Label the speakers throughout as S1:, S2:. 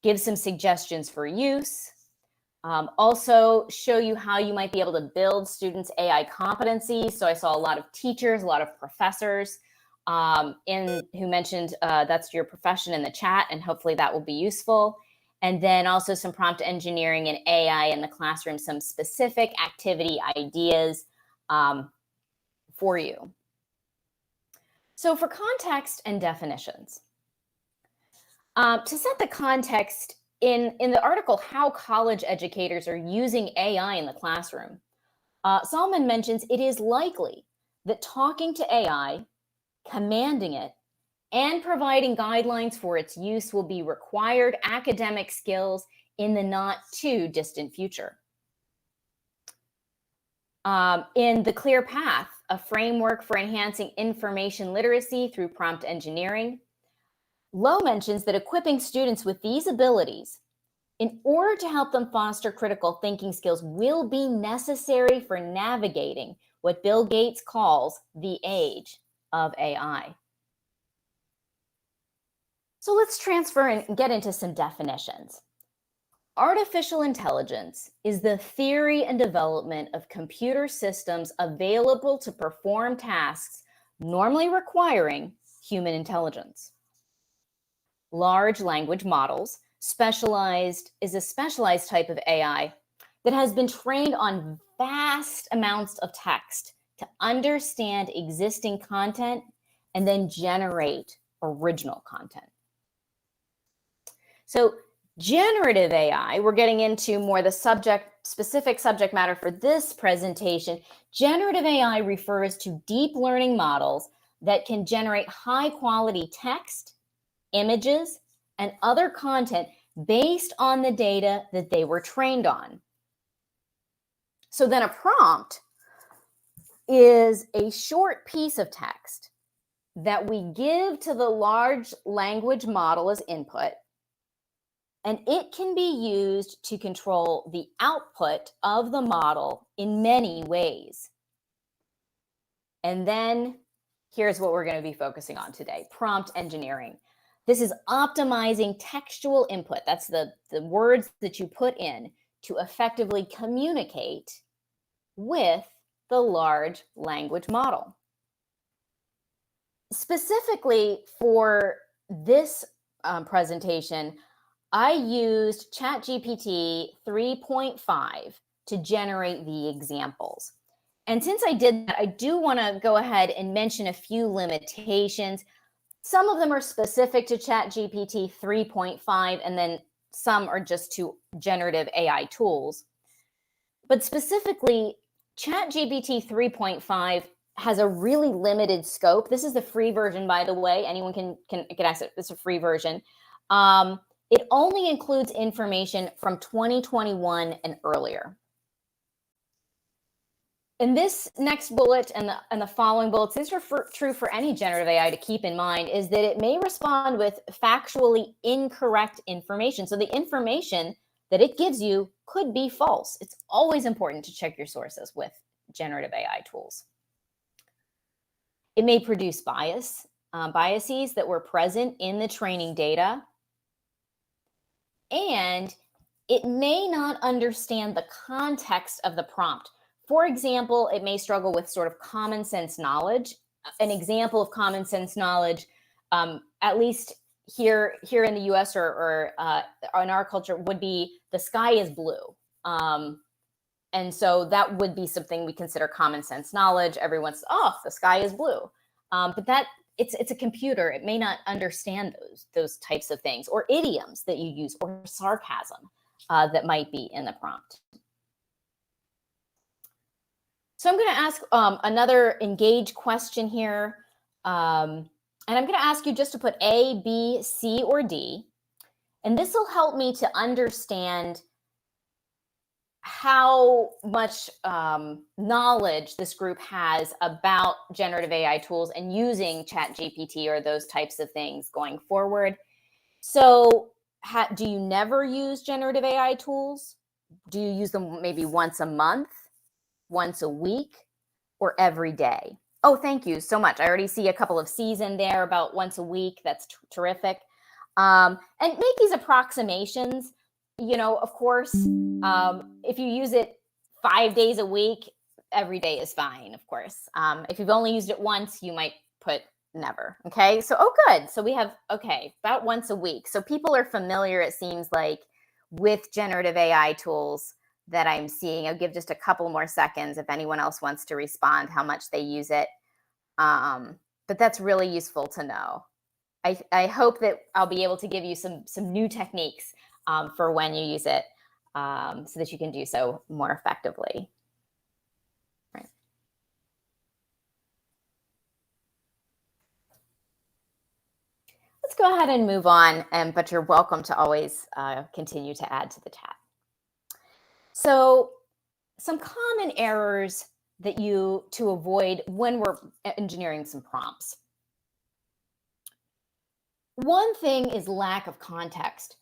S1: give some suggestions for use, also show you how you might be able to build students' AI competencies. So I saw a lot of teachers, a lot of professors who mentioned that's your profession in the chat, and hopefully that will be useful. And then also some prompt engineering and AI in the classroom, some specific activity ideas for you. So for context and definitions, to set the context, in the article, How College Educators Are Using AI in the Classroom, Salman mentions it is likely that talking to AI, commanding it, and providing guidelines for its use will be required academic skills in the not too distant future. In The Clear Path, a framework for enhancing information literacy through prompt engineering, Lowe mentions that equipping students with these abilities in order to help them foster critical thinking skills will be necessary for navigating what Bill Gates calls the age of AI. So let's transfer and get into some definitions. Artificial intelligence is the theory and development of computer systems available to perform tasks normally requiring human intelligence. Large language models is a specialized type of AI that has been trained on vast amounts of text to understand existing content and then generate original content. So generative AI, we're getting into more the specific subject matter for this presentation. Generative AI refers to deep learning models that can generate high quality text, images, and other content based on the data that they were trained on. So then a prompt is a short piece of text that we give to the large language model as input, and it can be used to control the output of the model in many ways. And then here's what we're going to be focusing on today: prompt engineering. This is optimizing textual input. That's the words that you put in to effectively communicate with the large language model. Specifically for this presentation, I used ChatGPT 3.5 to generate the examples. And since I did that, I do want to go ahead and mention a few limitations. Some of them are specific to ChatGPT 3.5, and then some are just to generative AI tools. But specifically, ChatGPT 3.5 has a really limited scope. This is the free version, by the way. Anyone can access it. It's a free version. It only includes information from 2021 and earlier. And this next bullet and the following bullets, these are true for any generative AI to keep in mind, is that it may respond with factually incorrect information. So the information that it gives you could be false. It's always important to check your sources with generative AI tools. It may produce biases that were present in the training data. And it may not understand the context of the prompt. For example, it may struggle with sort of common sense knowledge. An example of common sense knowledge, at least here in the US or in our culture, would be the sky is blue. And so that would be something we consider common sense knowledge. Everyone's, oh, the sky is blue. But that it's a computer. It may not understand those types of things, or idioms that you use, or sarcasm that might be in the prompt. So I'm going to ask another engage question here. And I'm going to ask you just to put A, B, C, or D. And this will help me to understand how much knowledge this group has about generative AI tools and using ChatGPT or those types of things going forward. So do you never use generative AI tools? Do you use them maybe once a month, once a week, or every day? Oh, thank you so much. I already see a couple of C's in there about once a week. That's terrific. And make these approximations. Of course, if you use it 5 days a week, every day is fine, of course. If you've only used it once, you might put never. Okay. So, good. So we have, about once a week. So people are familiar, it seems like, with generative AI tools that I'm seeing. I'll give just a couple more seconds if anyone else wants to respond how much they use it. But that's really useful to know. I hope that I'll be able to give you some new techniques for when you use it, so that you can do so more effectively. Right. Let's go ahead and move on, but you're welcome to always continue to add to the chat. So, some common errors to avoid when we're engineering some prompts. One thing is lack of context.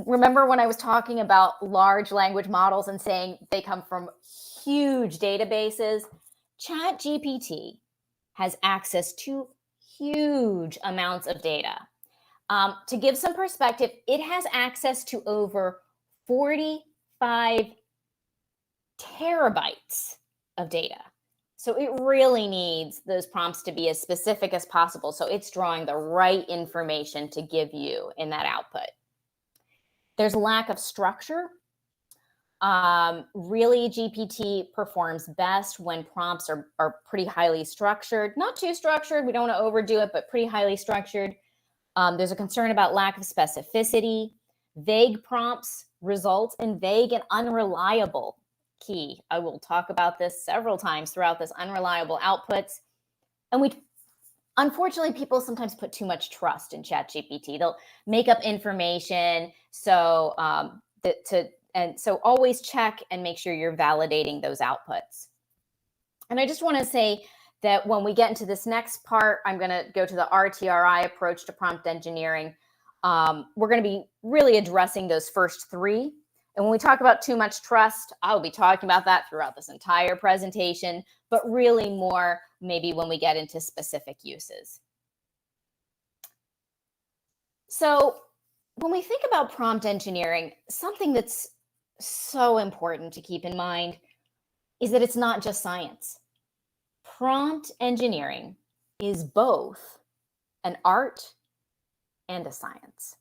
S1: Remember when I was talking about large language models and saying they come from huge databases? ChatGPT has access to huge amounts of data. To give some perspective, it has access to over 45 terabytes of data. So it really needs those prompts to be as specific as possible, so it's drawing the right information to give you in that output. There's lack of structure. Really, GPT performs best when prompts are pretty highly structured. Not too structured, we don't want to overdo it, but pretty highly structured. There's a concern about lack of specificity. Vague prompts result in vague and unreliable. Key. I will talk about this several times throughout this, unreliable outputs. And unfortunately, people sometimes put too much trust in ChatGPT. They'll make up information. So so always check and make sure you're validating those outputs. And I just want to say that when we get into this next part, I'm going to go to the RTRI approach to prompt engineering. We're going to be really addressing those first three. And when we talk about too much trust, I'll be talking about that throughout this entire presentation, but really more maybe when we get into specific uses. So when we think about prompt engineering, something that's so important to keep in mind is that it's not just science. Prompt engineering is both an art and a science.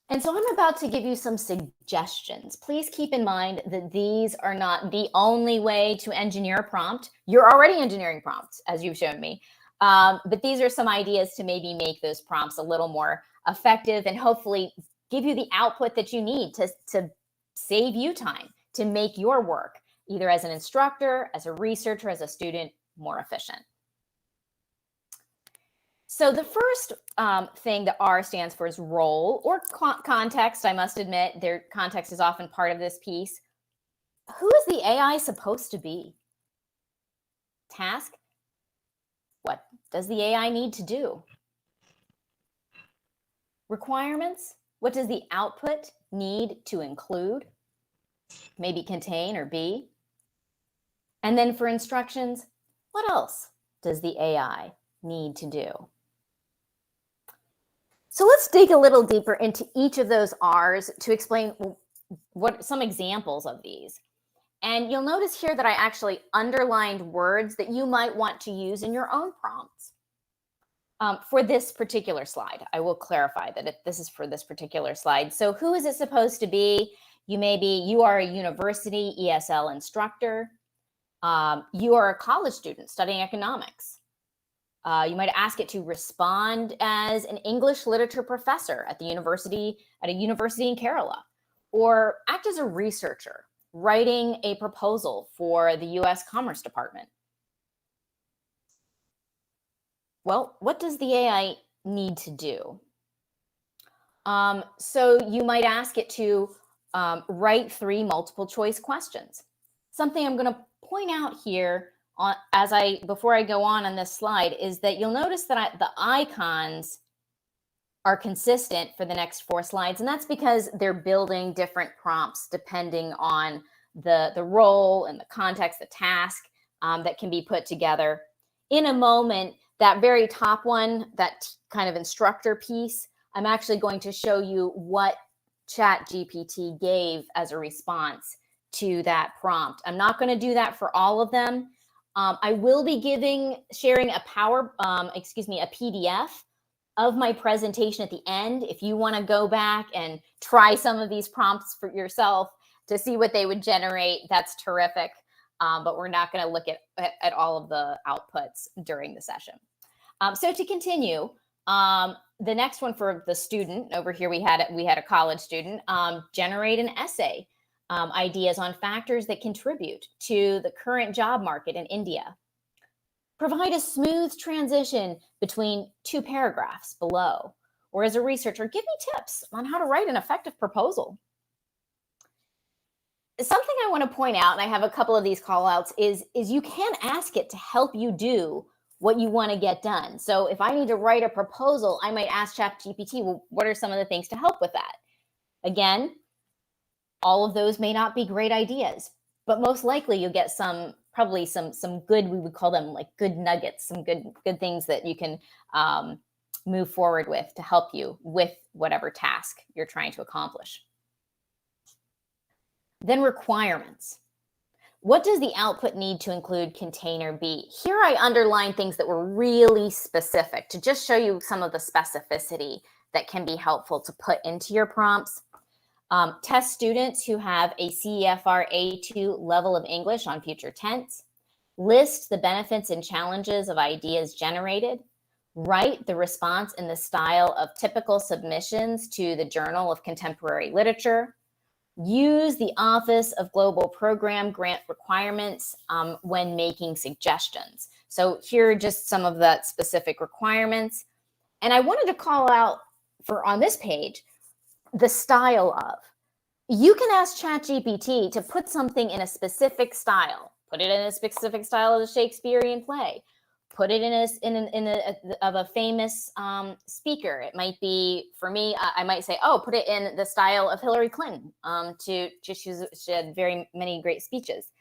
S1: And so I'm about to give you some suggestions. Please keep in mind that these are not the only way to engineer a prompt. You're already engineering prompts, as you've shown me. But these are some ideas to maybe make those prompts a little more effective and hopefully give you the output that you need to save you time, to make your work, either as an instructor, as a researcher, as a student, more efficient. So the first thing that R stands for is role or context. I must admit, their context is often part of this piece. Who is the AI supposed to be? Task. What does the AI need to do? Requirements. What does the output need to include? Maybe contain or be. And then for instructions, what else does the AI need to do? So let's dig a little deeper into each of those R's to explain what some examples of these. And you'll notice here that I actually underlined words that you might want to use in your own prompts. For this particular slide, I will clarify that this is for this particular slide. So who is it supposed to be? You are a university ESL instructor. You are a college student studying economics. You might ask it to respond as an English literature professor at a university in Kerala, or act as a researcher writing a proposal for the U.S. Commerce Department. Well, what does the AI need to do? So you might ask it to write 3 multiple choice questions. Something I'm going to point out here before I go on this slide is that you'll notice that the icons are consistent for the next 4 slides, and that's because they're building different prompts depending on the role and the context, the task that can be put together. In a moment, that very top one, that kind of instructor piece, I'm actually going to show you what ChatGPT gave as a response to that prompt. I'm not going to do that for all of them. I will be sharing a a PDF of my presentation at the end. If you want to go back and try some of these prompts for yourself to see what they would generate, that's terrific. But we're not going to look at all of the outputs during the session. So to continue, the next one for the student over here, we had a college student generate an essay, ideas on factors that contribute to the current job market in India. Provide a smooth transition between 2 paragraphs below. Or as a researcher, give me tips on how to write an effective proposal. Something I want to point out, and I have a couple of these call outs, is you can ask it to help you do what you want to get done. So if I need to write a proposal, I might ask ChatGPT, well, what are some of the things to help with that? Again, all of those may not be great ideas, but most likely you'll get probably some good, we would call them like good nuggets, some good things that you can move forward with to help you with whatever task you're trying to accomplish. Then requirements. What does the output need to include container be? Here I underline things that were really specific to just show you some of the specificity that can be helpful to put into your prompts. Test students who have a CEFR A2 level of English on future tense. List the benefits and challenges of ideas generated. Write the response in the style of typical submissions to the Journal of Contemporary Literature. Use the Office of Global Program grant requirements when making suggestions. So here are just some of the specific requirements. And I wanted to call out on this page, the style of. You can ask ChatGPT to put something in a specific style. Put it in a specific style of the Shakespearean play. Put it of a famous speaker. It might be, for me, I might say, put it in the style of Hillary Clinton. She had very many great speeches.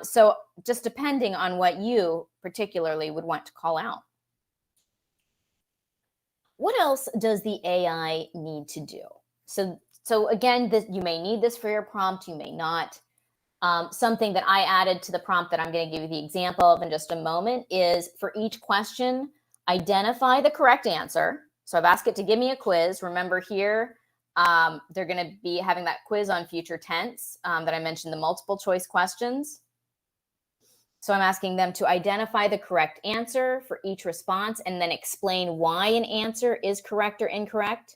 S1: So just depending on what you particularly would want to call out. What else does the AI need to do? So again, you may need this for your prompt, you may not. Something that I added to the prompt that I'm going to give you the example of in just a moment is for each question, identify the correct answer. So I've asked it to give me a quiz. Remember here, they're going to be having that quiz on future tense that I mentioned, the multiple choice questions. So I'm asking them to identify the correct answer for each response and then explain why an answer is correct or incorrect.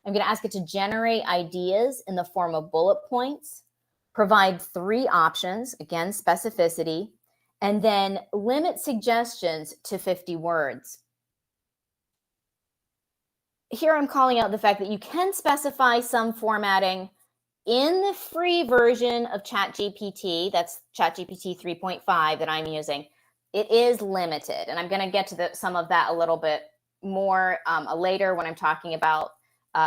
S1: I'm going to ask it to generate ideas in the form of bullet points. Provide 3 options, again, specificity, and then limit suggestions to 50 words. Here I'm calling out the fact that you can specify some formatting in the free version of ChatGPT. That's ChatGPT 3.5 that I'm using. It is limited, and I'm going to get to some of that a little bit more later when I'm talking about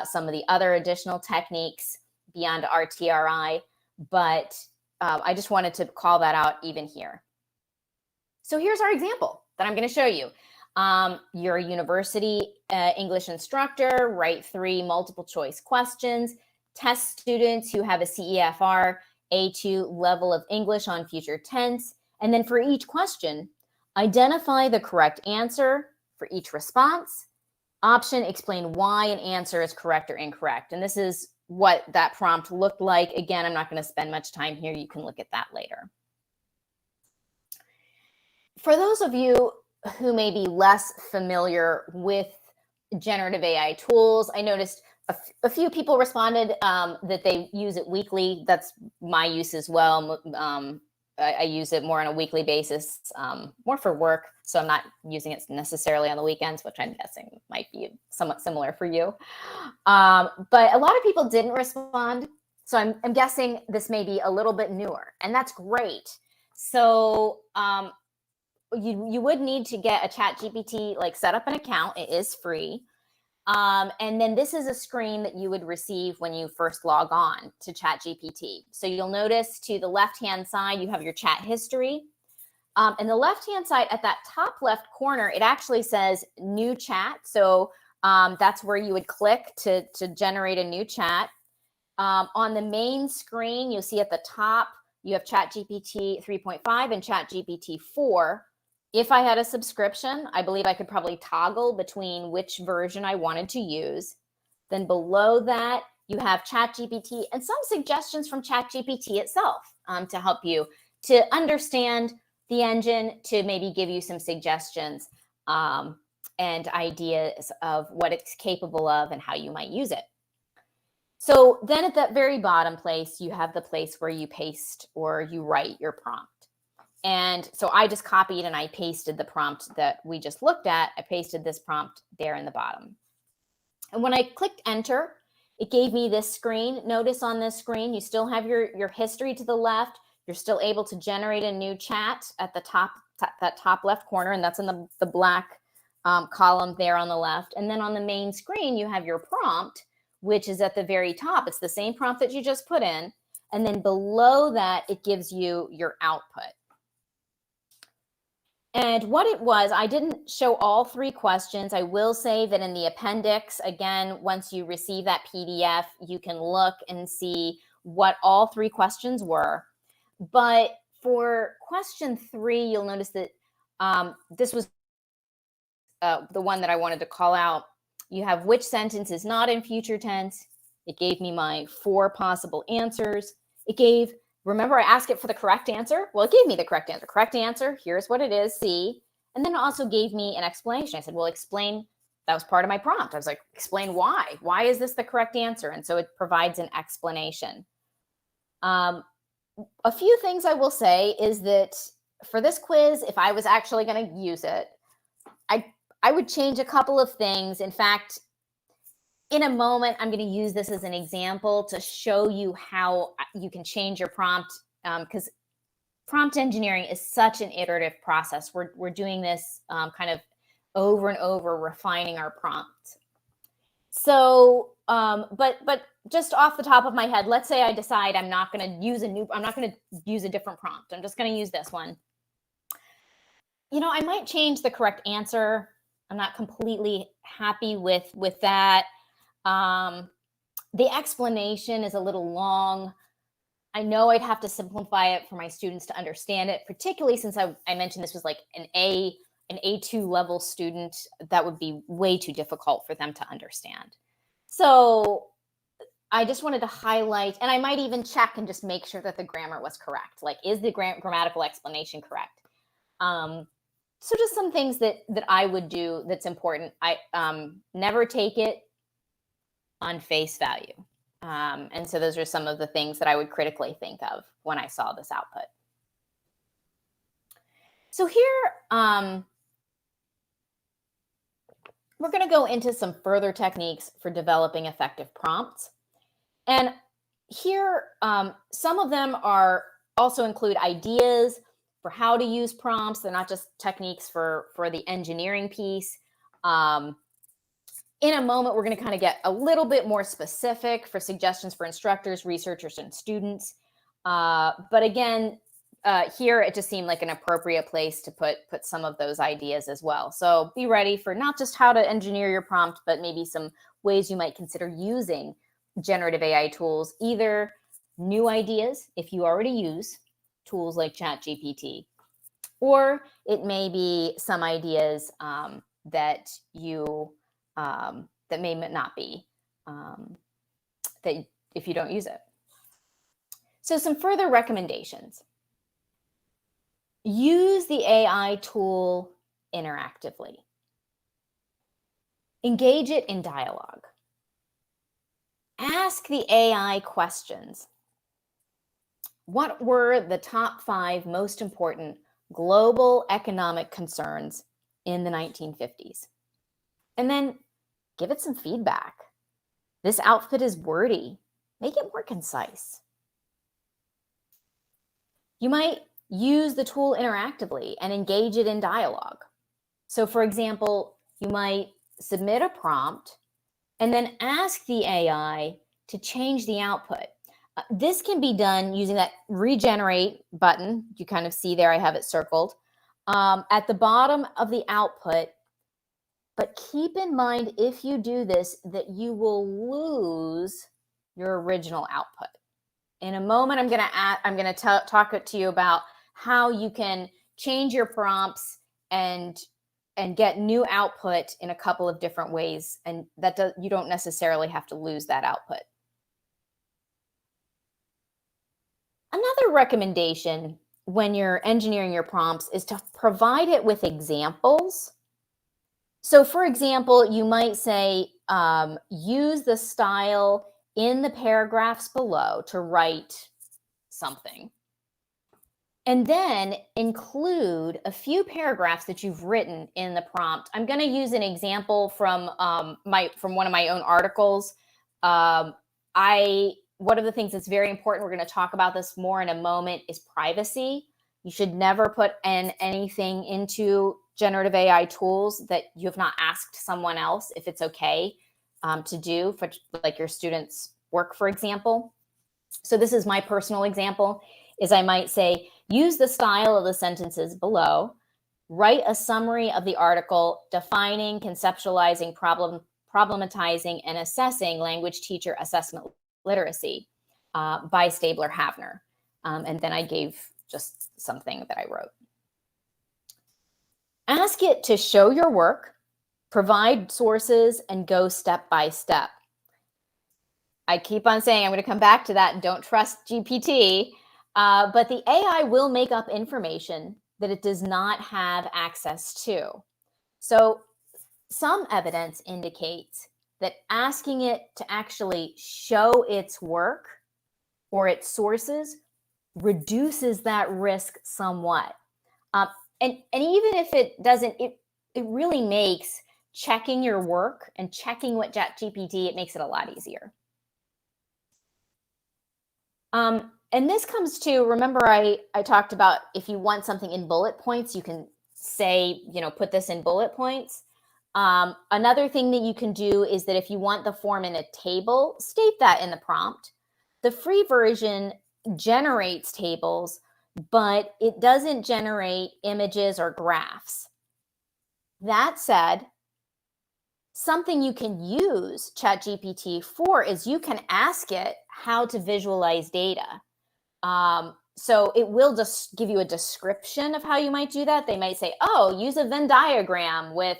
S1: some of the other additional techniques beyond RTRI. But I just wanted to call that out even here. So here's our example that I'm going to show you. You're a university English instructor, write 3 multiple choice questions, test students who have a CEFR A2 level of English on future tense, and then for each question, identify the correct answer for each response. Option, explain why an answer is correct or incorrect. And this is what that prompt looked like. Again, I'm not going to spend much time here. You can look at that later. For those of you who may be less familiar with generative AI tools, I noticed a few people responded that they use it weekly. That's my use as well. I use it more on a weekly basis, more for work. So I'm not using it necessarily on the weekends, which I'm guessing might be somewhat similar for you. But a lot of people didn't respond. So I'm guessing this may be a little bit newer, and that's great. So you would need to get a ChatGPT, like set up an account. It is free. And then this is a screen that you would receive when you first log on to ChatGPT. So you'll notice to the left-hand side, you have your chat history. And the left-hand side at that top left corner, it actually says new chat. So That's where you would click to generate a new chat. On the main screen, you'll see at the top, you have ChatGPT 3.5 and ChatGPT 4. If I had a subscription, I believe I could probably toggle between which version I wanted to use. Then below that, you have ChatGPT and some suggestions from ChatGPT itself to help you to understand the engine, to maybe give you some suggestions and ideas of what it's capable of and how you might use it. So then at that very bottom place, you have the place where you paste or you write your prompt. And so I just copied and I pasted the prompt that we just looked at. I pasted this prompt there in the bottom. And when I clicked enter, it gave me this screen. Notice on this screen, you still have your history to the left. You're still able to generate a new chat at the top, that top left corner, and that's in the black column there on the left. And then on the main screen, you have your prompt, which is at the very top. It's the same prompt that you just put in. And then below that, it gives you your output. And what it was, I didn't show all 3 questions. I will say that in the appendix, again, once you receive that PDF, you can look and see what all 3 questions were. But for question 3, you'll notice that this was the one that I wanted to call out. You have which sentence is not in future tense. It gave me my 4 possible answers. It gave, remember I asked it for the correct answer? Well, it gave me the correct answer. Correct answer, here's what it is, C. And then it also gave me an explanation. I said, well, explain, that was part of my prompt. I was like, explain why. Why is this the correct answer? And so it provides an explanation. A few things I will say is that for this quiz, if I was actually going to use it, I would change a couple of things. In fact, in a moment, I'm going to use this as an example to show you how you can change your prompt, because prompt engineering is such an iterative process. We're doing this kind of over and over, refining our prompt. So, but just off the top of my head, let's say I decide I'm not going to use a different prompt. I'm just going to use this one. You know, I might change the correct answer. I'm not completely happy with that. The explanation is a little long. I know I'd have to simplify it for my students to understand it, particularly since I mentioned this was like an A2 level student. That would be way too difficult for them to understand. So I just wanted to highlight, and I might even check and just make sure that the grammar was correct. Like, is the grammatical explanation correct? So just some things that I would do that's important. I never take it on face value. And so those are some of the things that I would critically think of when I saw this output. So here, we're going to go into some further techniques for developing effective prompts. And here, some of them also include ideas for how to use prompts. They're not just techniques for the engineering piece. In a moment, we're going to kind of get a little bit more specific for suggestions for instructors, researchers, and students. But again, here it just seemed like an appropriate place to put some of those ideas as well. So be ready for not just how to engineer your prompt, but maybe some ways you might consider using generative AI tools, either new ideas if you already use tools like ChatGPT, or it may be some ideas that you that may not be that if you don't use it. So some further recommendations. Use the AI tool interactively. Engage it in dialogue. Ask the AI questions. What were the top 5 most important global economic concerns in the 1950s? And then give it some feedback. This outfit is wordy. Make it more concise. You might use the tool interactively and engage it in dialogue. So for example, you might submit a prompt and then ask the AI to change the output. This can be done using that regenerate button. You kind of see there, I have it circled. At the bottom of the output, But keep in mind, if you do this, that you will lose your original output. In a moment, I'm going to talk to you about how you can change your prompts and get new output in a couple of different ways, and you don't necessarily have to lose that output. Another recommendation when you're engineering your prompts is to provide it with examples. So for example, you might say, use the style in the paragraphs below to write something. And then include a few paragraphs that you've written in the prompt. I'm going to use an example from one of my own articles. One of the things that's very important, we're going to talk about this more in a moment, is privacy. You should never put anything into generative AI tools that you have not asked someone else if it's okay to do, for like your students' work, for example. So this is my personal example, is I might say, use the style of the sentences below, write a summary of the article defining, conceptualizing, problematizing, and assessing language teacher assessment literacy by Stabler-Havner. And then I gave just something that I wrote. Ask it to show your work, provide sources, and go step by step. I keep on saying I'm going to come back to that. Don't trust GPT, but the AI will make up information that it does not have access to. So some evidence indicates that asking it to actually show its work or its sources reduces that risk somewhat. And even if it doesn't, it really makes checking your work and checking what ChatGPT, it makes it a lot easier. And this comes to, remember I talked about if you want something in bullet points, you can say, put this in bullet points. Another thing that you can do is that if you want the form in a table, state that in the prompt. The free version generates tables, but it doesn't generate images or graphs. That said, something you can use ChatGPT for is you can ask it how to visualize data. So it will just give you a description of how you might do that. They might say, oh, use a Venn diagram with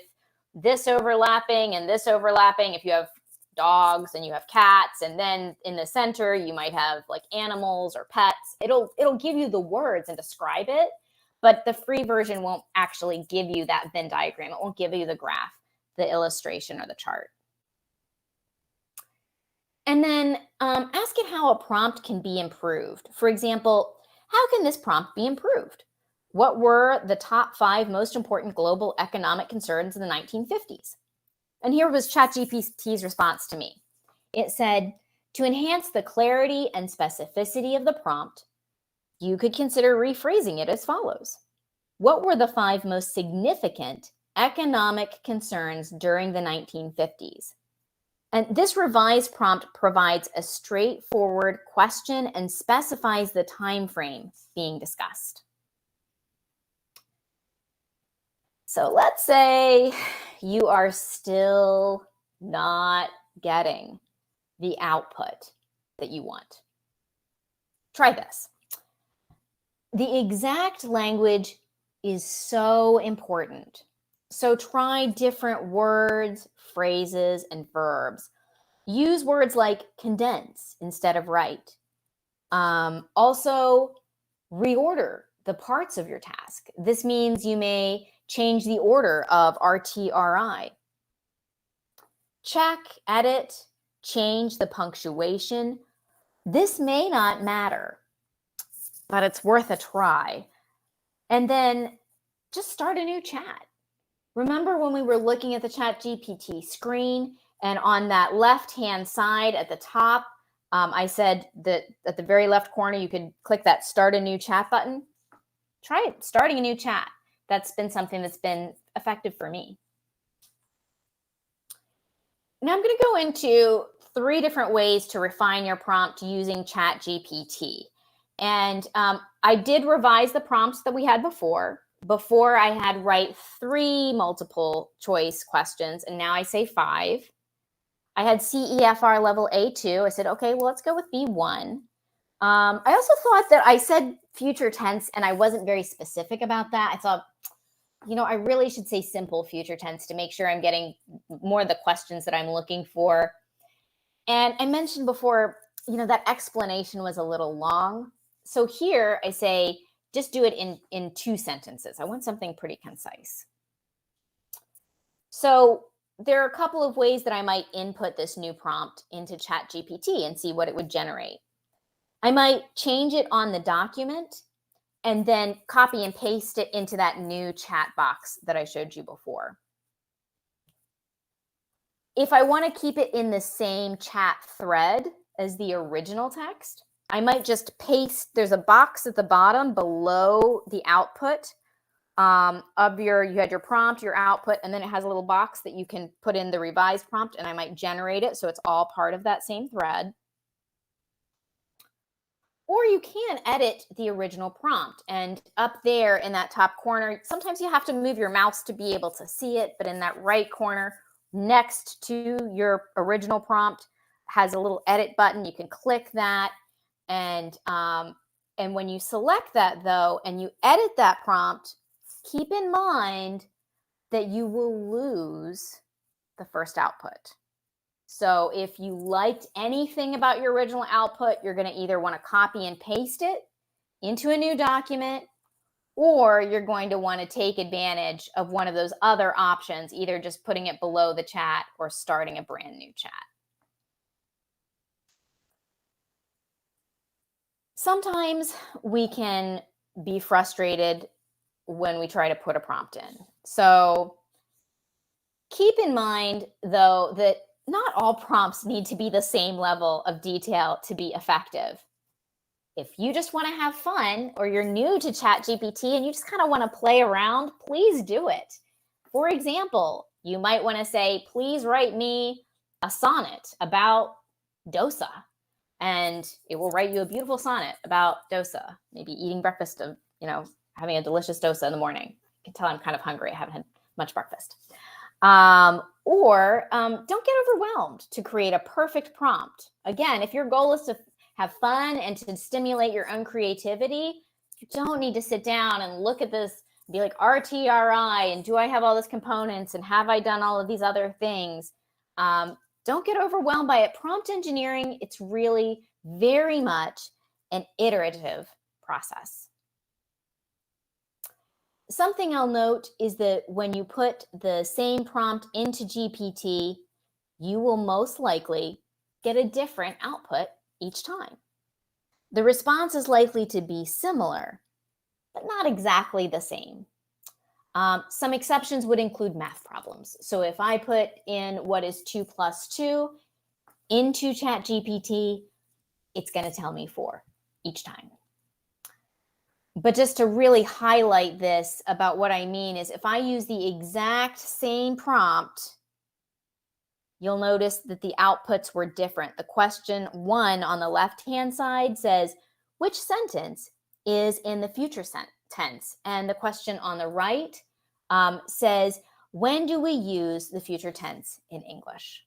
S1: this overlapping and this overlapping. If you have dogs and you have cats, and then in the center you might have like animals or pets, it'll give you the words and describe it, but the free version won't actually give you that Venn diagram. It won't give you the graph, the illustration, or the chart. And then ask it how a prompt can be improved. For example, how can this prompt be improved? What were the top 5 most important global economic concerns in the 1950s? And here was ChatGPT's response to me. It said, to enhance the clarity and specificity of the prompt, you could consider rephrasing it as follows. What were the 5 most significant economic concerns during the 1950s? And this revised prompt provides a straightforward question and specifies the time frame being discussed. So let's say you are still not getting the output that you want. Try this. The exact language is so important. So try different words, phrases, and verbs. Use words like condense instead of write. Also, reorder the parts of your task. This means you may change the order of RTRI. Check, edit, change the punctuation. This may not matter, but it's worth a try. And then just start a new chat. Remember when we were looking at the ChatGPT screen, and on that left-hand side at the top, I said that at the very left corner, you could click that Start a New Chat button. Try it, starting a new chat. That's been something that's been effective for me. Now I'm going to go into 3 different ways to refine your prompt using ChatGPT. And I did revise the prompts that we had before. Before I had write 3 multiple choice questions, and now I say 5. I had CEFR level A2. I said, okay, well, let's go with B1. I also thought that I said future tense and I wasn't very specific about that. I thought, I really should say simple future tense to make sure I'm getting more of the questions that I'm looking for. And I mentioned before, that explanation was a little long. So here I say, just do it in 2 sentences. I want something pretty concise. So there are a couple of ways that I might input this new prompt into ChatGPT and see what it would generate. I might change it on the document and then copy and paste it into that new chat box that I showed you before. If I want to keep it in the same chat thread as the original text, I might just paste, there's a box at the bottom below the output you had your prompt, your output, and then it has a little box that you can put in the revised prompt, and I might generate it so it's all part of that same thread. Or you can edit the original prompt, and up there in that top corner, sometimes you have to move your mouse to be able to see it, but in that right corner next to your original prompt has a little edit button. You can click that, and when you select that though and you edit that prompt, keep in mind that you will lose the first output. So if you liked anything about your original output, you're going to either want to copy and paste it into a new document, or you're going to want to take advantage of one of those other options, either just putting it below the chat or starting a brand new chat. Sometimes we can be frustrated when we try to put a prompt in. So keep in mind, though, that not all prompts need to be the same level of detail to be effective. If you just want to have fun, or you're new to ChatGPT and you just kind of want to play around, please do it. For example, you might want to say, please write me a sonnet about dosa. And it will write you a beautiful sonnet about dosa, maybe eating breakfast of, having a delicious dosa in the morning. You can tell I'm kind of hungry. I haven't had much breakfast. Or don't get overwhelmed to create a perfect prompt. Again, if your goal is to have fun and to stimulate your own creativity, you don't need to sit down and look at this and be like RTRI and do I have all these components and have I done all of these other things? Don't get overwhelmed by it. Prompt engineering, it's really very much an iterative process. Something I'll note is that when you put the same prompt into GPT, you will most likely get a different output each time. The response is likely to be similar, but not exactly the same. Some exceptions would include math problems. So if I put in what is 2 plus 2 into ChatGPT, it's going to tell me 4 each time. But just to really highlight this about what I mean is if I use the exact same prompt, you'll notice that the outputs were different. The question 1 on the left-hand side says, which sentence is in the future tense? And the question on the right says, when do we use the future tense in English?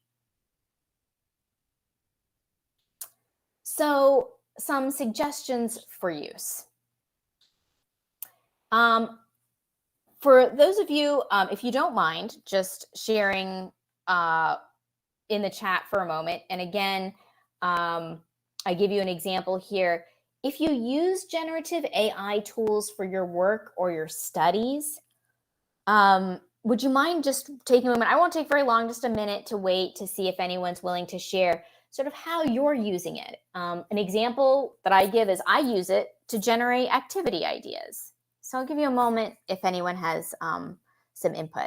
S1: So some suggestions for use. For those of you, if you don't mind, just sharing in the chat for a moment. And again, I give you an example here. If you use generative AI tools for your work or your studies, would you mind just taking a moment? I won't take very long, just a minute to wait to see if anyone's willing to share sort of how you're using it. An example that I give is I use it to generate activity ideas. So I'll give you a moment if anyone has some input.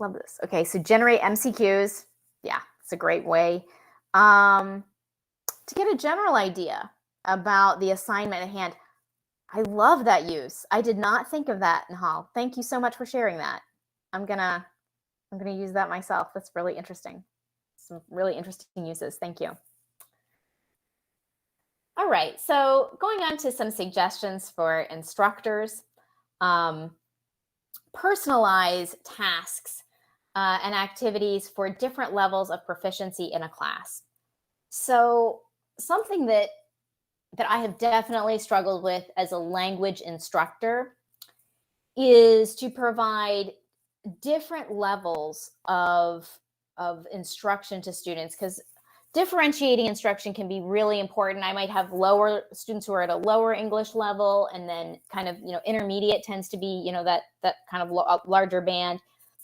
S1: Love this. Okay, so generate MCQs. Yeah, it's a great way to get a general idea about the assignment at hand. I love that use. I did not think of that, Nahal. Thank you so much for sharing that. I'm gonna use that myself. That's really interesting. Some really interesting uses. Thank you. All right, so going on to some suggestions for instructors. Personalize tasks and activities for different levels of proficiency in a class. So something that I have definitely struggled with as a language instructor is to provide different levels of instruction to students, because differentiating instruction can be really important. I might have lower students who are at a lower English level, and then kind of, intermediate tends to be, that kind of larger band.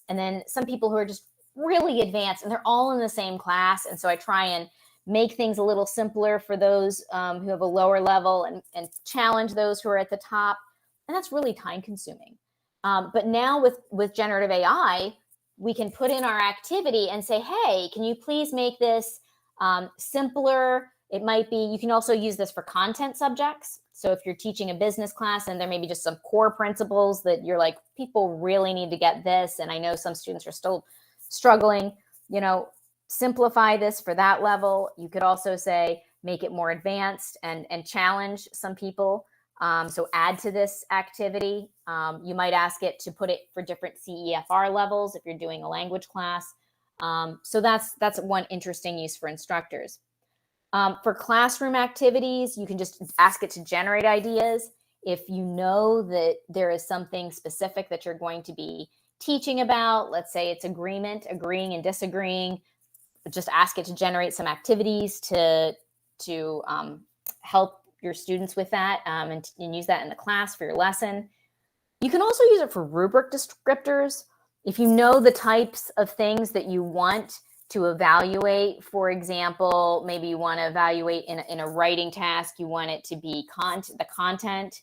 S1: And then some people who are just really advanced, and they're all in the same class. And so I try and make things a little simpler for those who have a lower level, and challenge those who are at the top. And that's really time consuming. But now with generative AI, we can put in our activity and say, hey, can you please make this simpler? It might be, you can also use this for content subjects. So if you're teaching a business class and there may be just some core principles that you're like, people really need to get this, and I know some students are still struggling, simplify this for that level. You could also say, make it more advanced and challenge some people. So add to this activity. You might ask it to put it for different CEFR levels if you're doing a language class. So that's one interesting use for instructors. For classroom activities, you can just ask it to generate ideas. If you know that there is something specific that you're going to be teaching about, let's say it's agreeing and disagreeing, just ask it to generate some activities to help your students with that, and use that in the class for your lesson. You can also use it for rubric descriptors. If you know the types of things that you want to evaluate, for example, maybe you want to evaluate in a writing task, you want it to be the content.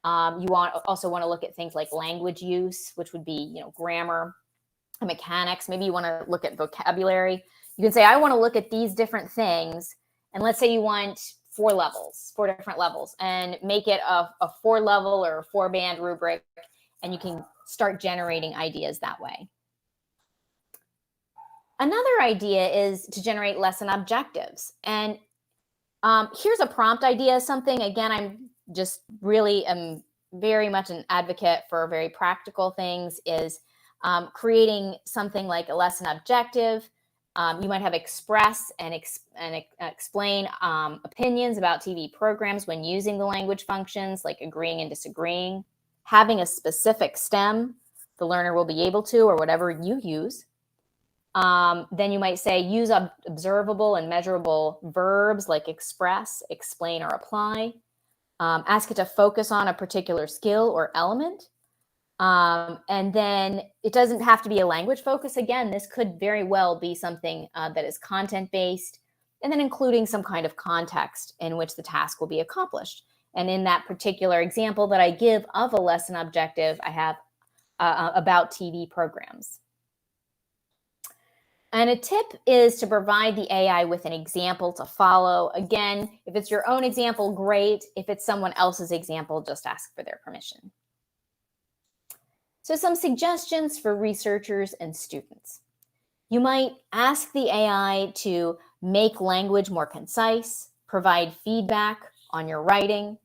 S1: You also want to look at things like language use, which would be, grammar, mechanics. Maybe you want to look at vocabulary. You can say, I want to look at these different things. And let's say you want 4 different levels, and make it a 4-level or a 4-band rubric. And you can start generating ideas that way. Another idea is to generate lesson objectives. And here's a prompt idea, something, again, I'm just really am very much an advocate for very practical things, is creating something like a lesson objective. You might have express and explain opinions about TV programs when using the language functions, like agreeing and disagreeing. Having a specific STEM the learner will be able to, or whatever you use. Then you might say, use observable and measurable verbs like express, explain, or apply. Ask it to focus on a particular skill or element. And then it doesn't have to be a language focus. Again, this could very well be something that is content-based, and then including some kind of context in which the task will be accomplished. And in that particular example that I give of a lesson objective, I have about TV programs. And a tip is to provide the AI with an example to follow. Again, if it's your own example, great. If it's someone else's example, just ask for their permission. So some suggestions for researchers and students. You might ask the AI to make language more concise, provide feedback on your writing.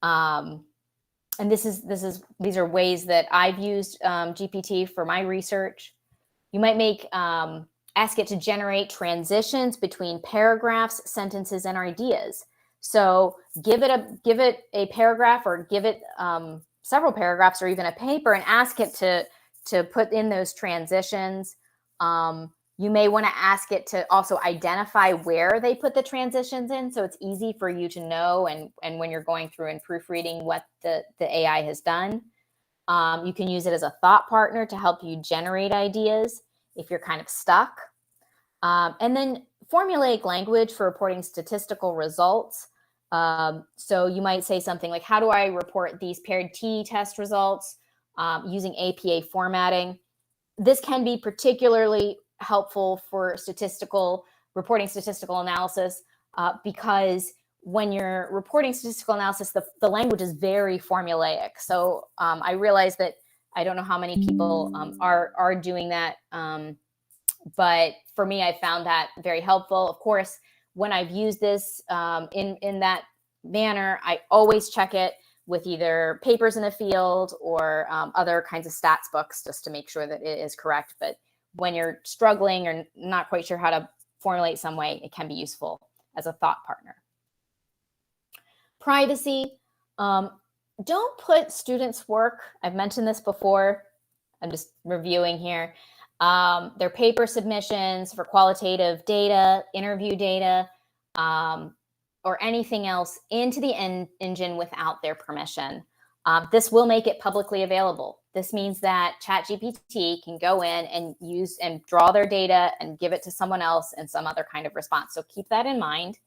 S1: And these are ways that I've used GPT for my research. You might ask it to generate transitions between paragraphs, sentences, and ideas. So give it a paragraph, or give it several paragraphs, or even a paper, and ask it to put in those transitions. You may want to ask it to also identify where they put the transitions in, so it's easy for you to know, and when you're going through and proofreading what the AI has done. You can use it as a thought partner to help you generate ideas if you're kind of stuck. And then formulaic language for reporting statistical results. So you might say something like, how do I report these paired T test results using APA formatting? This can be particularly helpful for reporting statistical analysis because when you're reporting statistical analysis, the language is very formulaic. So I realize that I don't know how many people are doing that, but for me, I found that very helpful. Of course, when I've used this in that manner, I always check it with either papers in the field or other kinds of stats books just to make sure that it is correct. But when you're struggling or not quite sure how to formulate some way, it can be useful as a thought partner. Privacy. Don't put students' work, I've mentioned this before, I'm just reviewing here, their paper submissions for qualitative data, interview data, or anything else into the engine without their permission. This will make it publicly available. This means that ChatGPT can go in and use and draw their data and give it to someone else in some other kind of response. So keep that in mind.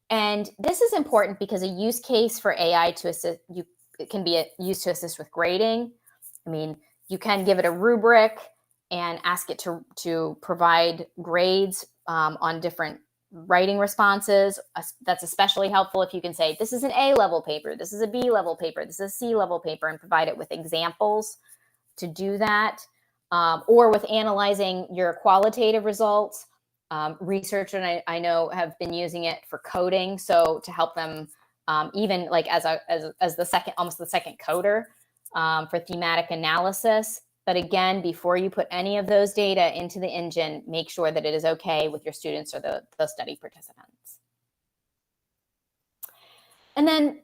S1: And this is important because a use case for AI to assist you, it can be used to assist with grading. I mean, you can give it a rubric and ask it to provide grades on different writing responses. That's especially helpful if you can say, this is an A-level paper, this is a B-level paper, this is a C-level paper, and provide it with examples to do that. Or with analyzing your qualitative results. Researchers I know have been using it for coding, so to help them even like as the second, almost the second coder for thematic analysis. But again, before you put any of those data into the engine, make sure that it is okay with your students or the study participants. And then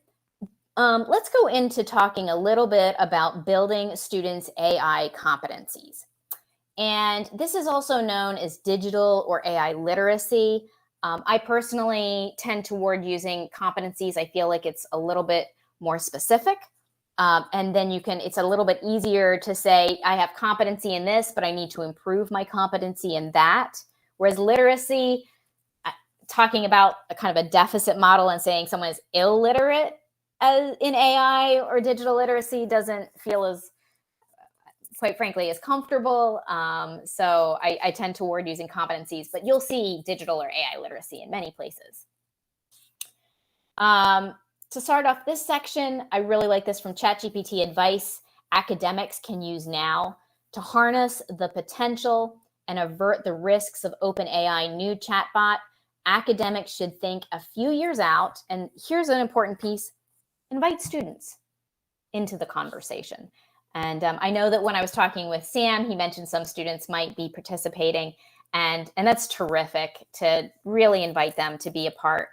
S1: let's go into talking a little bit about building students' AI competencies. And this is also known as digital or AI literacy. I personally tend toward using competencies. I feel like it's a little bit more specific. And then it's a little bit easier to say, I have competency in this, but I need to improve my competency in that. Whereas literacy, talking about a kind of a deficit model and saying someone is illiterate in AI or digital literacy doesn't feel as, quite frankly, as comfortable. So I tend toward using competencies, but you'll see digital or AI literacy in many places. To start off this section, I really like this from ChatGPT advice academics can use now to harness the potential and avert the risks of OpenAI new chatbot. Academics should think a few years out, and here's an important piece, invite students into the conversation. And I know that when I was talking with Sam, he mentioned some students might be participating, and that's terrific to really invite them to be a part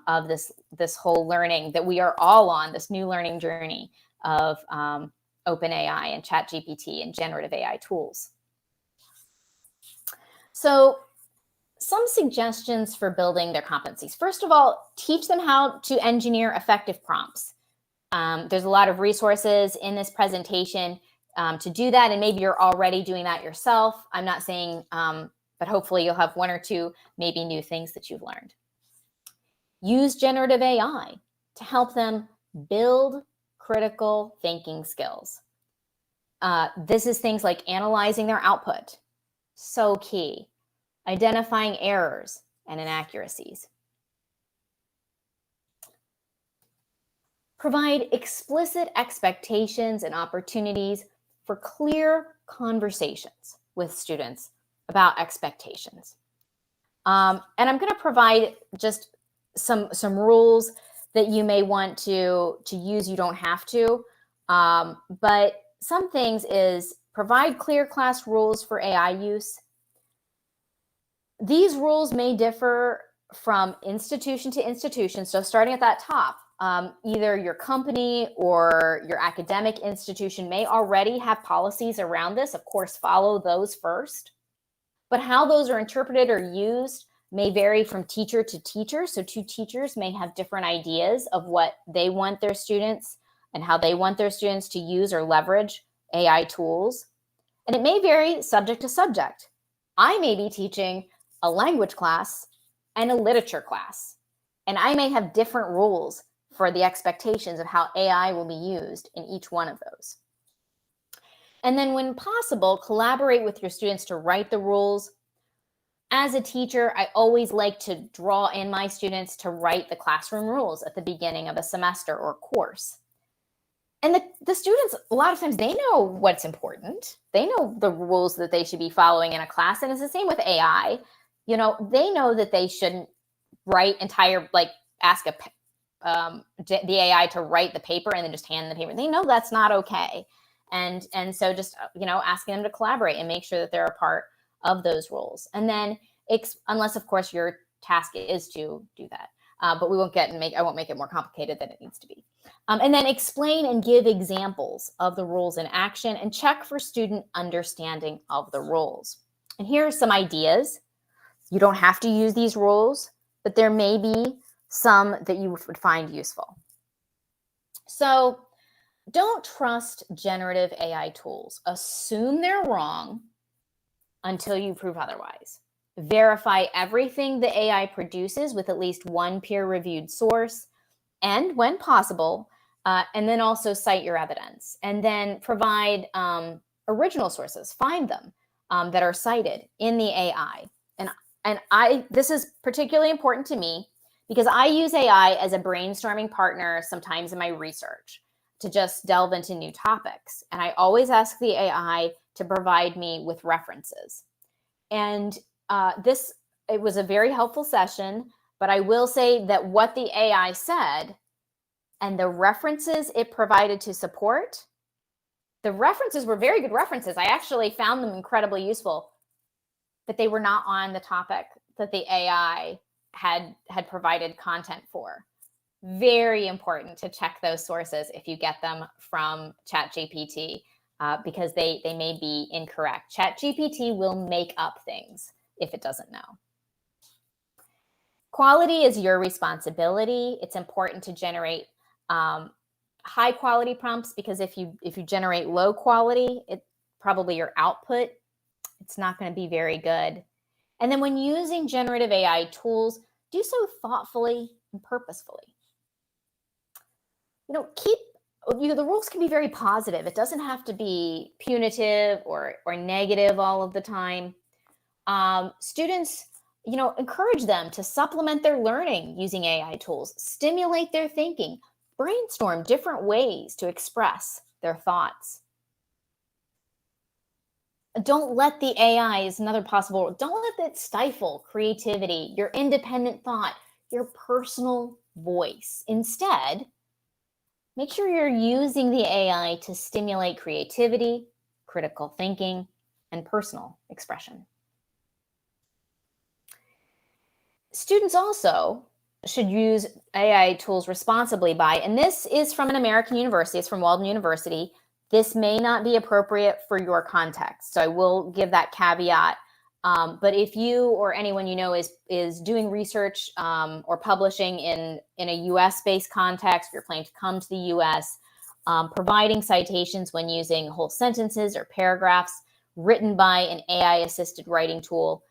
S1: of this whole learning that we are all on, this new learning journey of OpenAI and ChatGPT and generative AI tools. So some suggestions for building their competencies. First of all, teach them how to engineer effective prompts. There's a lot of resources in this presentation to do that, and maybe you're already doing that yourself. I'm not saying, but hopefully you'll have one or two maybe new things that you've learned. Use generative AI to help them build critical thinking skills. This is things like analyzing their output, so key. Identifying errors and inaccuracies. Provide explicit expectations and opportunities for clear conversations with students about expectations. And I'm going to provide just some rules that you may want to use. You don't have to, but some things is provide clear class rules for AI use. These rules may differ from institution to institution. So starting at that top, either your company or your academic institution may already have policies around this. Of course, follow those first. But how those are interpreted or used may vary from teacher to teacher. So two teachers may have different ideas of what they want their students and how they want their students to use or leverage AI tools. And it may vary subject to subject. I may be teaching a language class and a literature class, and I may have different rules for the expectations of how AI will be used in each one of those. And then when possible, collaborate with your students to write the rules. As a teacher, I always like to draw in my students to write the classroom rules at the beginning of a semester or course. And the students, a lot of times, they know what's important. They know the rules that they should be following in a class. And it's the same with AI. You know, they know that they shouldn't write ask the AI to write the paper and then just hand the paper. They know that's not okay. And so just, asking them to collaborate and make sure that they're a part of those rules. And then, unless of course your task is to do that, but I won't make it more complicated than it needs to be. And then explain and give examples of the rules in action and check for student understanding of the rules. And here are some ideas. You don't have to use these rules, but there may be some that you would find useful. So don't trust generative AI tools. Assume they're wrong until you prove otherwise. Verify everything the AI produces with at least one peer-reviewed source, and when possible, and then also cite your evidence. And then provide original sources. Find them that are cited in the AI. And this is particularly important to me because I use AI as a brainstorming partner sometimes in my research to just delve into new topics. And I always ask the AI to provide me with references. And it was a very helpful session, but I will say that what the AI said and the references it provided to support, the references were very good references. I actually found them incredibly useful, but they were not on the topic that the AI had provided content for. Very important to check those sources if you get them from ChatGPT, because they may be incorrect. ChatGPT will make up things if it doesn't know. Quality is your responsibility. It's important to generate high quality prompts, because if you generate low quality, probably your output, it's not going to be very good. And then when using generative AI tools, do so thoughtfully and purposefully. The rules can be very positive. It doesn't have to be punitive or negative all of the time. Students, encourage them to supplement their learning using AI tools, stimulate their thinking, brainstorm different ways to express their thoughts. Don't let the AI is another possible. Don't let it stifle creativity, your independent thought, your personal voice. Instead, make sure you're using the AI to stimulate creativity, critical thinking, and personal expression. Students also should use AI tools responsibly and this is from an American university, it's from Walden University. This may not be appropriate for your context, so I will give that caveat. But if you or anyone you know is doing research or publishing in a US-based context, if you're planning to come to the US, providing citations when using whole sentences or paragraphs written by an AI-assisted writing tool,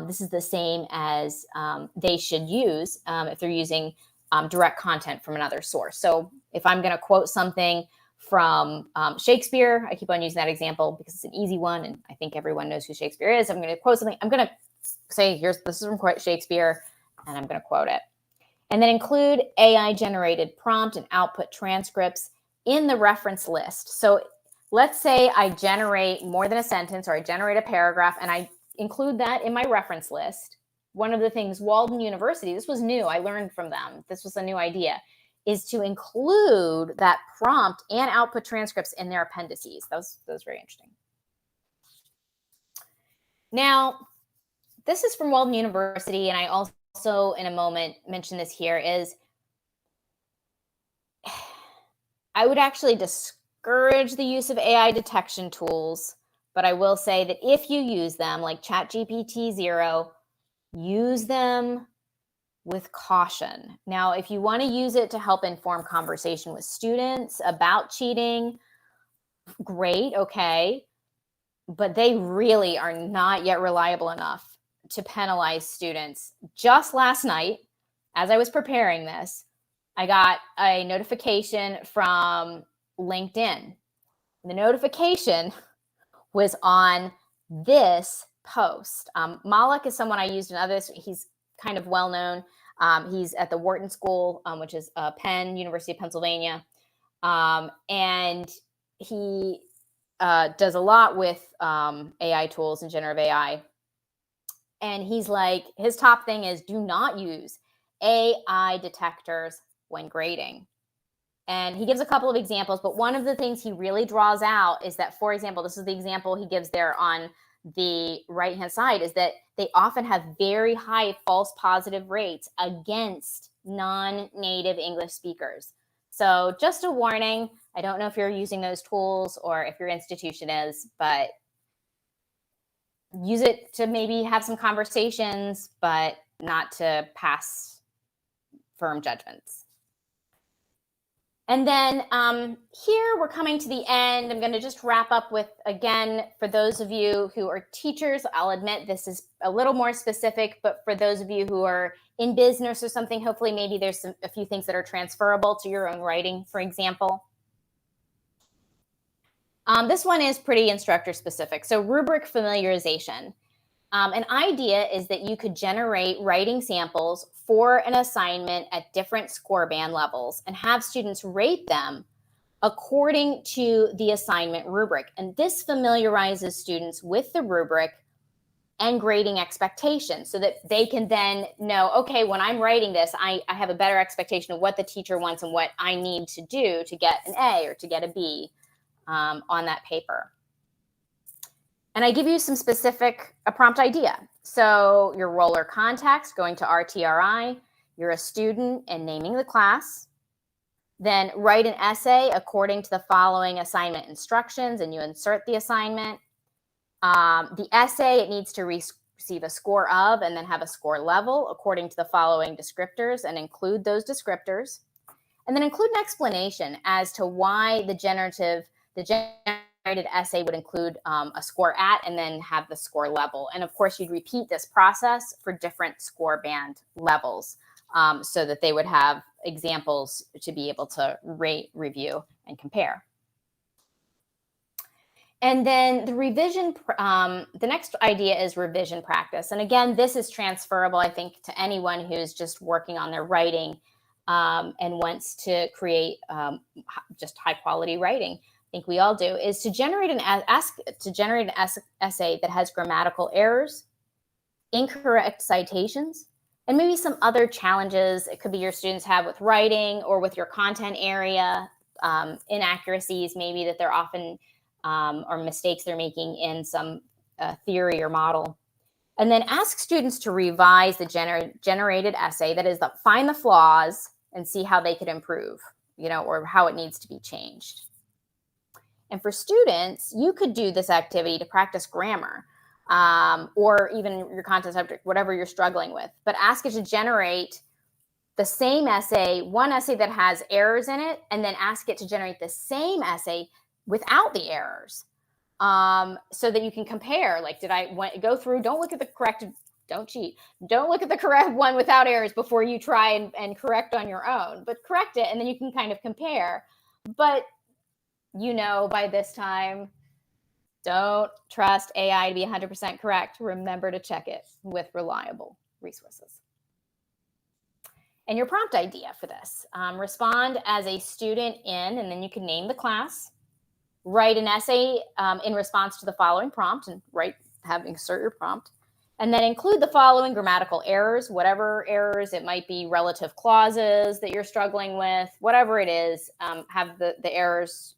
S1: this is the same as they should use if they're using direct content from another source. So if I'm going to quote something from Shakespeare, I keep on using that example because it's an easy one, and I think everyone knows who Shakespeare is. I'm going to quote something. I'm going to say, this is from Shakespeare, and I'm going to quote it. And then include AI-generated prompt and output transcripts in the reference list. So let's say I generate more than a sentence, or I generate a paragraph, and I include that in my reference list. One of the things Walden University, this was new, I learned from them, this was a new idea, is to include that prompt and output transcripts in their appendices. That was very interesting. Now, this is from Walden University, and I also, in a moment, mention this here, is I would actually discourage the use of AI detection tools, but I will say that if you use them, like ChatGPT 0, use them with caution. Now, if you want to use it to help inform conversation with students about cheating, great, okay. But they really are not yet reliable enough to penalize students. Just last night, as I was preparing this, I got a notification from LinkedIn. The notification was on this post. Malik is someone I used in others. He's kind of well known. He's at the Wharton School, which is Penn, University of Pennsylvania. And he does a lot with AI tools and generative AI. And he's like, his top thing is do not use AI detectors when grading. And he gives a couple of examples, but one of the things he really draws out is that, for example, this is the example he gives there on the right-hand side, is that they often have very high false positive rates against non-native English speakers. So just a warning, I don't know if you're using those tools or if your institution is, but use it to maybe have some conversations, but not to pass firm judgments. And then here we're coming to the end. I'm going to just wrap up with, again, for those of you who are teachers, I'll admit this is a little more specific, but for those of you who are in business or something, hopefully maybe there's a few things that are transferable to your own writing, for example. This one is pretty instructor specific. So rubric familiarization. An idea is that you could generate writing samples for an assignment at different score band levels and have students rate them according to the assignment rubric. And this familiarizes students with the rubric and grading expectations so that they can then know, okay, when I'm writing this, I have a better expectation of what the teacher wants and what I need to do to get an A or to get a B on that paper. And I give you some specific, a prompt idea. So your role or context, going to RTRI, you're a student and naming the class. Then write an essay according to the following assignment instructions, and you insert the assignment. The essay, it needs to receive a score of and then have a score level according to the following descriptors, and include those descriptors. And then include an explanation as to why the generated essay would include a score at and then have the score level. And of course, you'd repeat this process for different score band levels so that they would have examples to be able to rate, review, and compare. And then the revision, the next idea is revision practice. And again, this is transferable, I think, to anyone who's just working on their writing and wants to create just high quality writing. I think we all do, is to generate an essay that has grammatical errors, incorrect citations, and maybe some other challenges it could be your students have with writing or with your content area, inaccuracies maybe that they're often, or mistakes they're making in some theory or model. And then ask students to revise the generated essay, that is, find the flaws and see how they could improve, or how it needs to be changed. And for students, you could do this activity to practice grammar or even your content subject, whatever you're struggling with. But ask it to generate the same essay, one essay that has errors in it, and then ask it to generate the same essay without the errors so that you can compare. Like, did I go through? Don't look at the corrected. Don't cheat. Don't look at the correct one without errors before you try and correct on your own. But correct it, and then you can kind of compare. But by this time, don't trust AI to be 100% correct. Remember to check it with reliable resources. And your prompt idea for this, respond as a student in, and then you can name the class. Write an essay in response to the following prompt, and insert your prompt. And then include the following grammatical errors, whatever errors, it might be relative clauses that you're struggling with, whatever it is, have the errors,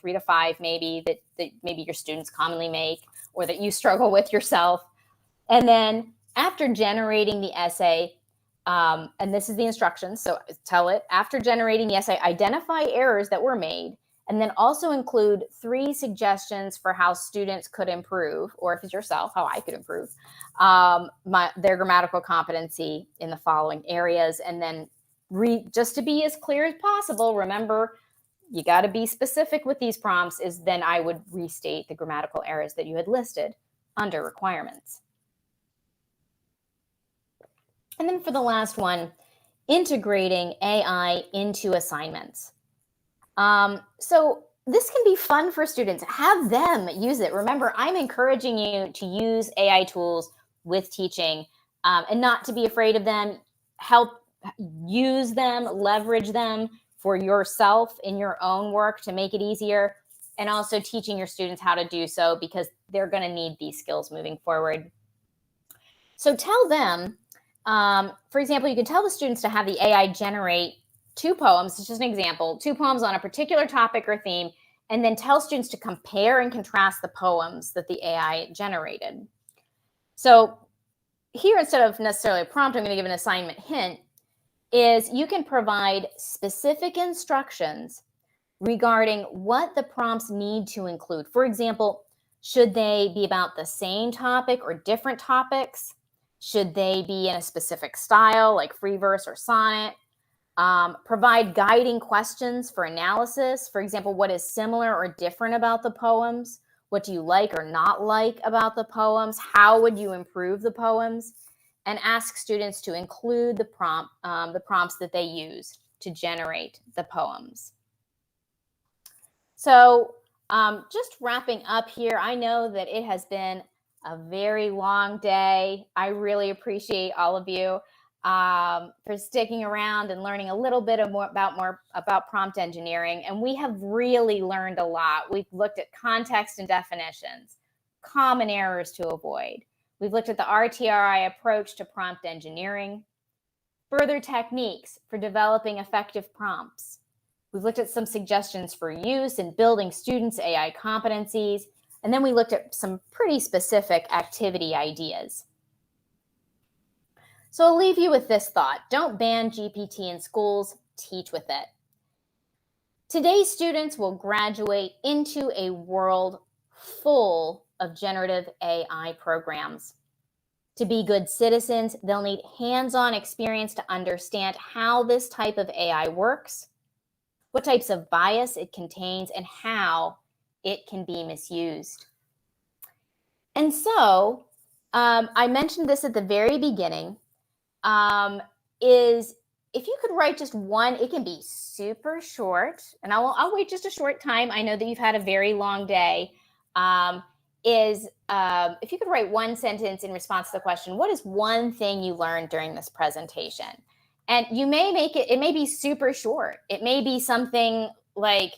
S1: 3 to 5 maybe that maybe your students commonly make or that you struggle with yourself. And then after generating the essay, and this is the instructions, so tell it, after generating the essay, identify errors that were made, and then also include 3 suggestions for how students could improve, or if it's yourself, how I could improve their grammatical competency in the following areas. And then just to be as clear as possible, remember, you got to be specific with these prompts, is then I would restate the grammatical errors that you had listed under requirements. And then for the last one, integrating AI into assignments. So this can be fun for students. Have them use it. Remember, I'm encouraging you to use AI tools with teaching and not to be afraid of them. Help use them, leverage them for yourself in your own work to make it easier, and also teaching your students how to do so because they're going to need these skills moving forward. So tell them, for example, you can tell the students to have the AI generate 2 poems. It's just an example, 2 poems on a particular topic or theme, and then tell students to compare and contrast the poems that the AI generated. So here, instead of necessarily a prompt, I'm going to give an assignment hint, is you can provide specific instructions regarding what the prompts need to include. For example, should they be about the same topic or different topics? Should they be in a specific style like free verse or sonnet? Provide guiding questions for analysis. For example, what is similar or different about the poems? What do you like or not like about the poems? How would you improve the poems? And ask students to include the prompts that they use to generate the poems. So just wrapping up here, I know that it has been a very long day. I really appreciate all of you for sticking around and learning a little bit more about prompt engineering. And we have really learned a lot. We've looked at context and definitions, common errors to avoid. We've looked at the RTRI approach to prompt engineering, further techniques for developing effective prompts. We've looked at some suggestions for use in building students' AI competencies, and then we looked at some pretty specific activity ideas. So I'll leave you with this thought. Don't ban GPT in schools, teach with it. Today's students will graduate into a world full of generative AI programs. To be good citizens, they'll need hands-on experience to understand how this type of AI works, what types of bias it contains, and how it can be misused. And so, I mentioned this at the very beginning, is if you could write just one, it can be super short, and I'll wait just a short time. I know that you've had a very long day. If you could write one sentence in response to the question, what is one thing you learned during this presentation? And you may make it may be super short. It may be something like,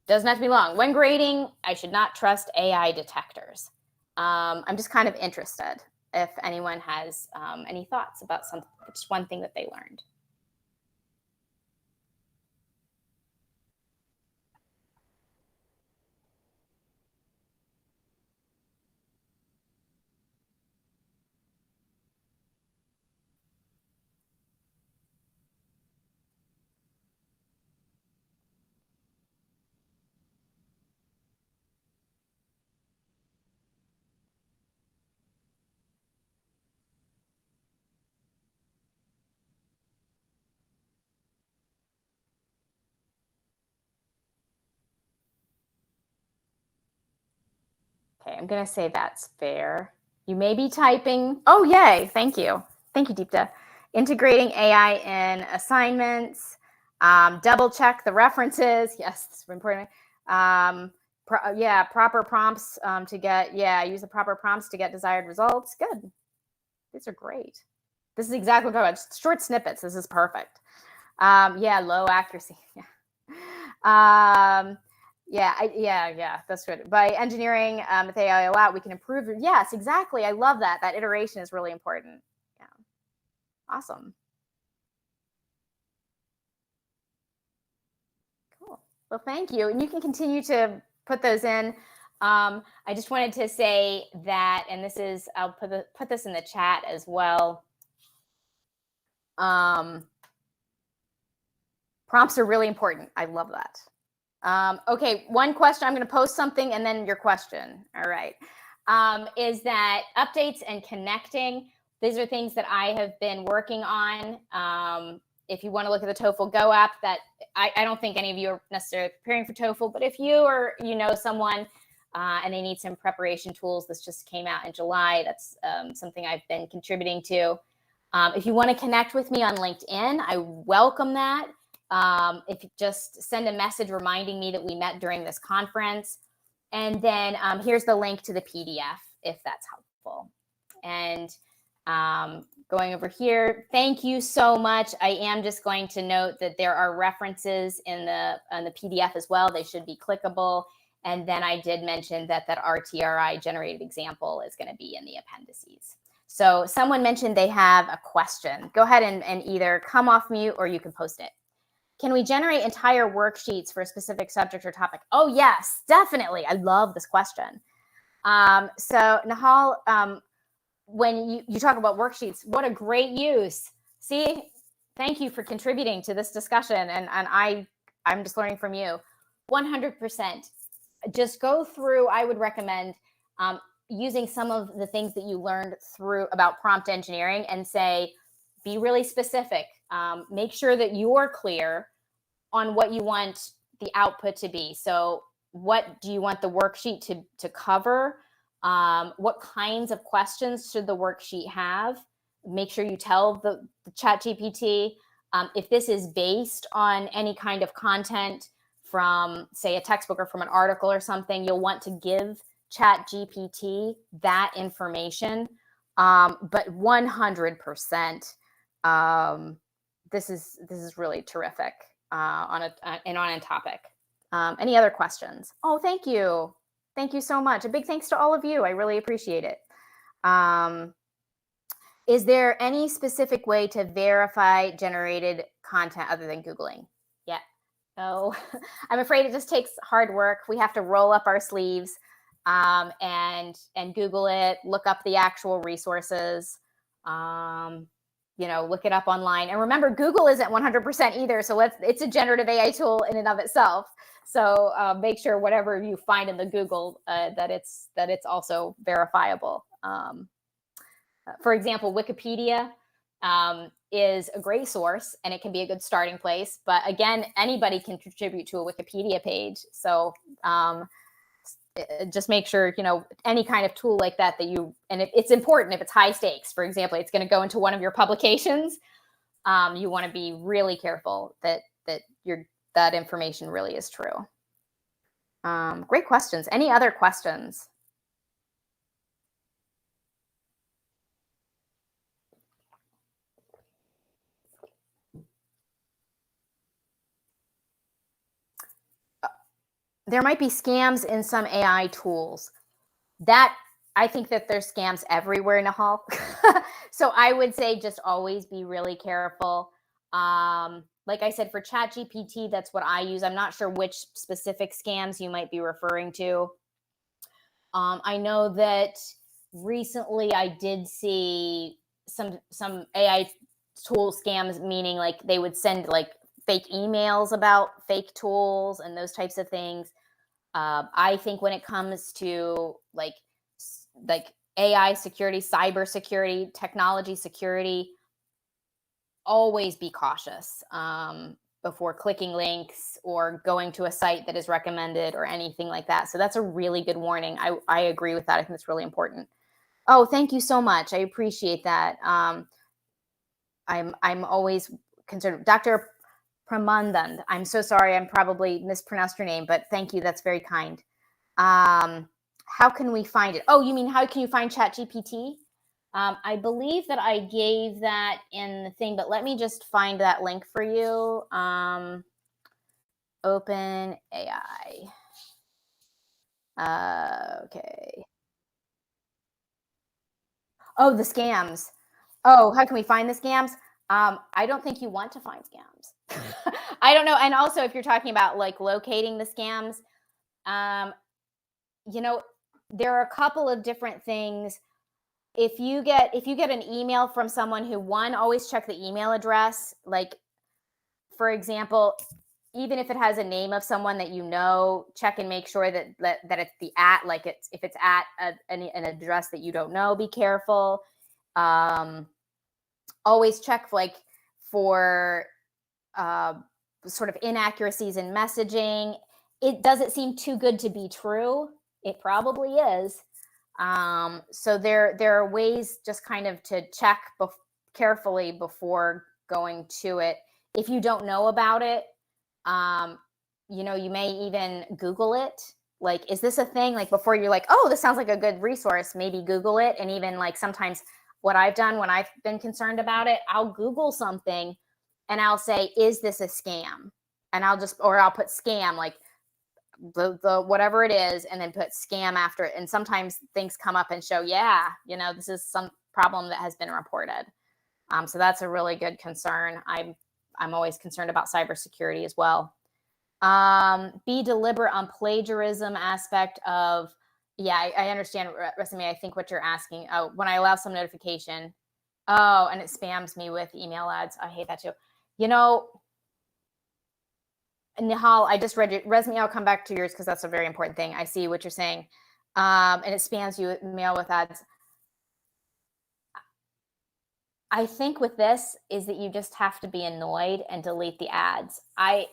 S1: doesn't have to be long. When grading, I should not trust AI detectors. I'm just kind of interested if anyone has any thoughts about just one thing that they learned. Okay, I'm going to say that's fair. You may be typing. Oh, yay. Thank you. Thank you, Deepta. Integrating AI in assignments. Double check the references. Yes, this is important. Proper prompts to get, use the proper prompts to get desired results. Good. These are great. This is exactly what I'm talking about. Short snippets. This is perfect. Low accuracy. That's good. By engineering with AI a lot, we can improve. Yes, exactly. I love that. That iteration is really important. Yeah. Awesome. Cool. Well, thank you. And you can continue to put those in. I just wanted to say that, and this is, I'll put this in the chat as well. Prompts are really important. I love that. Okay, one question. I'm going to post something and then your question. All right. Is that updates and connecting? These are things that I have been working on. If you want to look at the TOEFL Go app, that I don't think any of you are necessarily preparing for TOEFL, but if you or you know someone and they need some preparation tools, this just came out in July. That's something I've been contributing to. If you want to connect with me on LinkedIn, I welcome that. if you just send a message reminding me that we met during this conference. And then here's the link to the PDF, if that's helpful. And going over here, thank you so much. I am just going to note that there are references in the PDF as well. They should be clickable. And then I did mention that that RTRI generated example is going to be in the appendices. So someone mentioned they have a question. Go ahead and either come off mute or you can post it. Can we generate entire worksheets for a specific subject or topic? Oh, yes, definitely. I love this question. So Nahal, when you talk about worksheets, what a great use. See, thank you for contributing to this discussion. And I'm just learning from you. 100%. Just go through, I would recommend using some of the things that you learned through about prompt engineering and say, be really specific. Make sure that you're clear on what you want the output to be. So what do you want the worksheet to cover? What kinds of questions should the worksheet have? Make sure you tell the ChatGPT if this is based on any kind of content from, say, a textbook or from an article or something, you'll want to give ChatGPT that information. But 100%, this is really terrific on a topic. Any other questions? Oh, thank you. Thank you so much. A big thanks to all of you. I really appreciate it. Is there any specific way to verify generated content other than Googling? Yeah. No, I'm afraid it just takes hard work. We have to roll up our sleeves and Google it, look up the actual resources, look it up online. And remember, Google isn't 100% either. So it's a generative AI tool in and of itself. So make sure whatever you find in the Google that it's also verifiable. For example, Wikipedia is a great source and it can be a good starting place. But again, anybody can contribute to a Wikipedia page. So just make sure, any kind of tool like that and it's important if it's high stakes. For example, it's going to go into one of your publications. You want to be really careful that that information really is true. Great questions. Any other questions? There might be scams in some AI tools. I think that there's scams everywhere, Nahal. So I would say just always be really careful. Like I said, for ChatGPT, that's what I use. I'm not sure which specific scams you might be referring to. I know that recently I did see some AI tool scams, meaning like they would send like fake emails about fake tools and those types of things. I think when it comes to like AI security, cyber security, technology security, always be cautious before clicking links or going to a site that is recommended or anything like that. So that's a really good warning. I agree with that. I think it's really important. Oh, thank you so much. I appreciate that. I'm always concerned. Dr. Pramanand, I'm so sorry. I'm probably mispronounced your name, but thank you. That's very kind. How can we find it? Oh, you mean how can you find ChatGPT? I believe that I gave that in the thing, but let me just find that link for you. Open AI. Okay. Oh, the scams. Oh, how can we find the scams? I don't think you want to find scams. I don't know. And also, if you're talking about like locating the scams, there are a couple of different things. If you get an email from someone who, one, always check the email address. Like, for example, even if it has a name of someone that check and make sure that it's the at, like if it's at an address that you don't know, be careful. Always check for sort of inaccuracies in messaging. Does it seem too good to be true? It probably is. So there are ways just kind of to check carefully before going to it. If you don't know about it, you may even Google it. Like, is this a thing? Like, before you're like, oh, this sounds like a good resource, maybe Google it. And even like sometimes what I've done when I've been concerned about it, I'll Google something and I'll say, is this a scam? And I'll put scam, like the whatever it is, and then put scam after it. And sometimes things come up and show, yeah, this is some problem that has been reported. So that's a really good concern. I'm always concerned about cybersecurity as well. Be deliberate on plagiarism aspect of, yeah, I understand, Resume. I think what you're asking, oh, when I allow some notification, oh, and it spams me with email ads. I hate that too. Nihal, I just read your resume. I'll come back to yours because that's a very important thing. I see what you're saying. And it spams you with mail with ads. I think with this is that you just have to be annoyed and delete the ads. I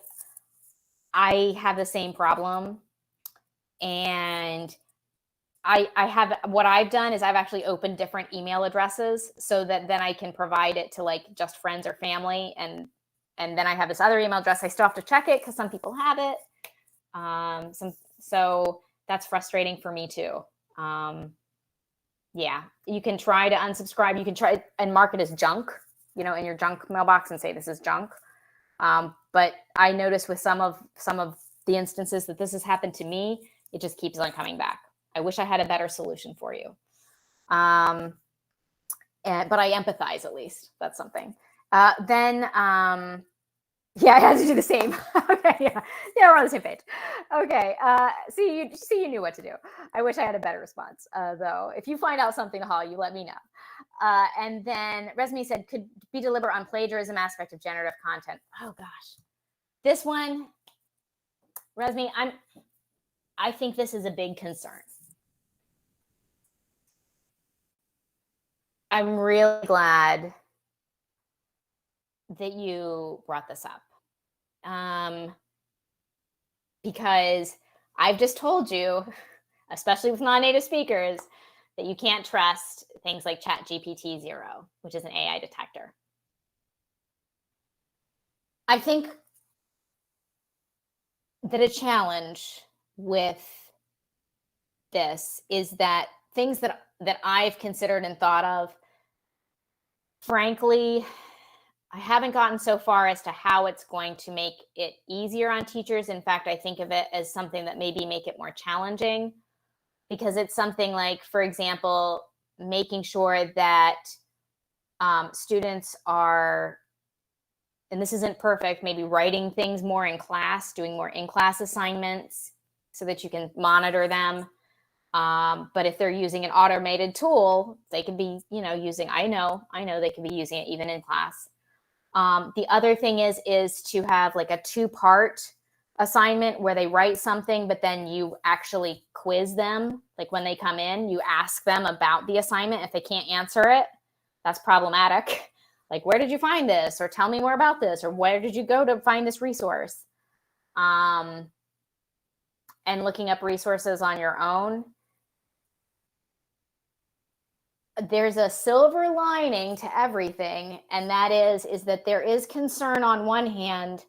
S1: have the same problem. And what I've done is I've actually opened different email addresses so that then I can provide it to like just friends or family. And then I have this other email address. I still have to check it because some people have it. So that's frustrating for me too. Yeah, you can try to unsubscribe. You can try and mark it as junk, in your junk mailbox and say this is junk. But I noticed with some of the instances that this has happened to me, it just keeps on coming back. I wish I had a better solution for you. But I empathize, at least. That's something. Yeah, I had to do the same. Okay, yeah, we're on the same page. Okay, see, you knew what to do. I wish I had a better response, though. If you find out something, Hall, you let me know. And then Resmi said, could be deliberate on plagiarism aspect of generative content. Oh gosh, this one, Resmi, I think this is a big concern. I'm really glad that you brought this up. Because I've just told you, especially with non-native speakers, that you can't trust things like ChatGPT-0, which is an AI detector. I think that a challenge with this is that things that I've considered and thought of, frankly, I haven't gotten so far as to how it's going to make it easier on teachers. In fact, I think of it as something that maybe make it more challenging, because it's something like, for example, making sure that students are, and this isn't perfect, maybe writing things more in class, doing more in-class assignments so that you can monitor them. But if they're using an automated tool, they can be, using, I know they can be using it even in class. The other thing is to have like a 2-part assignment where they write something, but then you actually quiz them. Like when they come in, you ask them about the assignment. If they can't answer it, that's problematic. Like, where did you find this? Or tell me more about this. Or where did you go to find this resource? And looking up resources on your own. There's a silver lining to everything, and that is that there is concern on one hand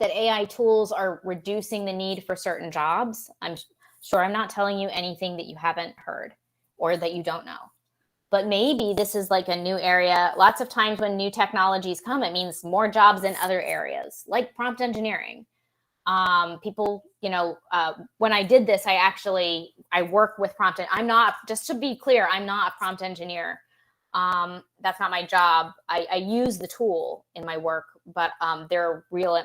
S1: that AI tools are reducing the need for certain jobs. I'm sure I'm not telling you anything that you haven't heard or that you don't know. But maybe this is like a new area. Lots of times when new technologies come, it means more jobs in other areas, like prompt engineering. People, when I did this, I work with prompt. I'm not, just to be clear, I'm not a prompt engineer. That's not my job. I use the tool in my work, but there are real,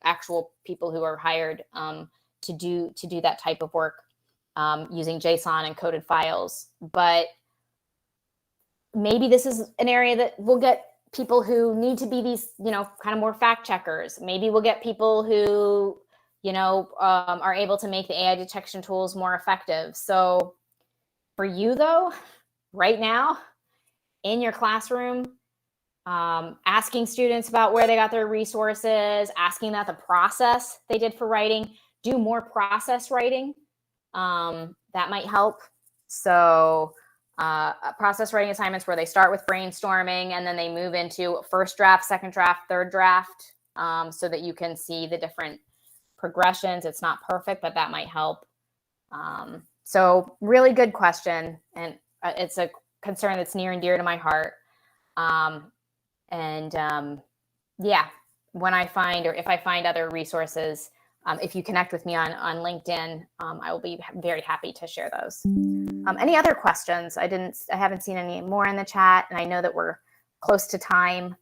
S1: actual people who are hired to do that type of work using JSON encoded files. But maybe this is an area that will get people who need to be these, kind of more fact checkers. Maybe we'll get people who, are able to make the AI detection tools more effective. So for you though, right now in your classroom, asking students about where they got their resources, asking about the process they did for writing, do more process writing. That might help. So process writing assignments where they start with brainstorming and then they move into first draft, second draft, third draft, so that you can see the different progressions. It's not perfect, but that might help. So really good question. And it's a concern that's near and dear to my heart. Yeah, when I find, or if I find other resources, if you connect with me on LinkedIn, I will be very happy to share those. Any other questions? I haven't seen any more in the chat, and I know that we're close to time.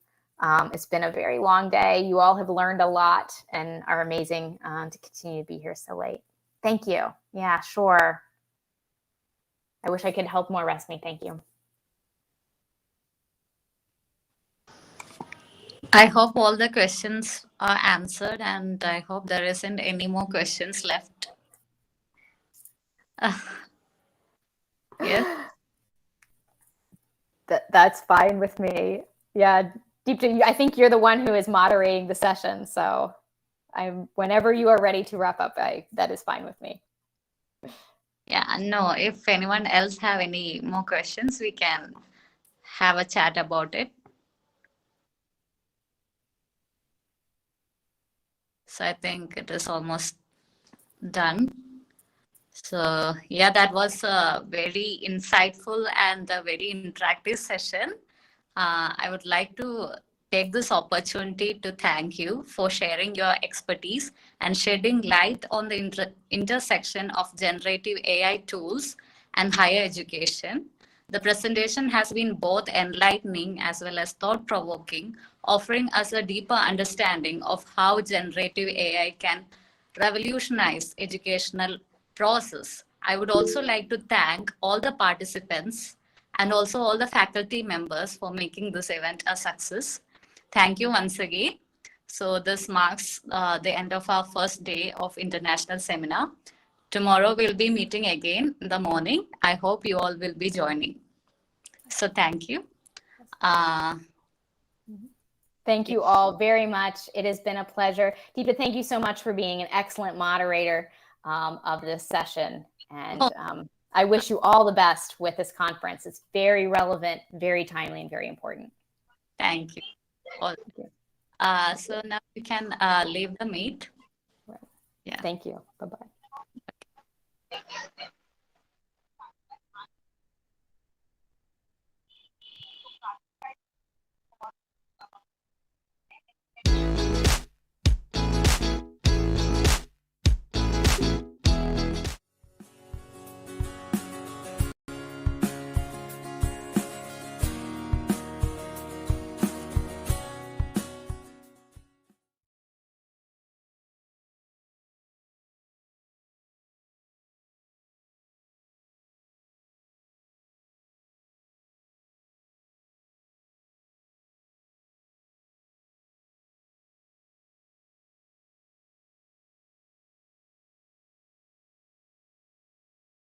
S1: It's been a very long day. You all have learned a lot and are amazing to continue to be here so late. Thank you. Yeah, sure. I wish I could help more, Resmi. Thank you.
S2: I hope all the questions are answered, and I hope there isn't any more questions left. Yes.
S1: That's fine with me. Yeah, Deepti, I think you're the one who is moderating the session, so whenever you are ready to wrap up, that is fine with me.
S2: Yeah, no, if anyone else have any more questions, we can have a chat about it. So I think it is almost done. So yeah, that was a very insightful and a very interactive session. I would like to take this opportunity to thank you for sharing your expertise and shedding light on the intersection of generative AI tools and higher education. The presentation has been both enlightening as well as thought-provoking, offering us a deeper understanding of how generative AI can revolutionize educational process. I would also like to thank all the participants and also all the faculty members for making this event a success. Thank you once again. So this marks the end of our first day of international seminar. Tomorrow we'll be meeting again in the morning. I hope you all will be joining. So thank you.
S1: Thank you all very much. It has been a pleasure. Deepa, thank you so much for being an excellent moderator of this session. And I wish you all the best with this conference. It's very relevant, very timely, and very important.
S2: Thank you. So now you can leave the meet.
S1: Right. Yeah. Thank you. Bye-bye.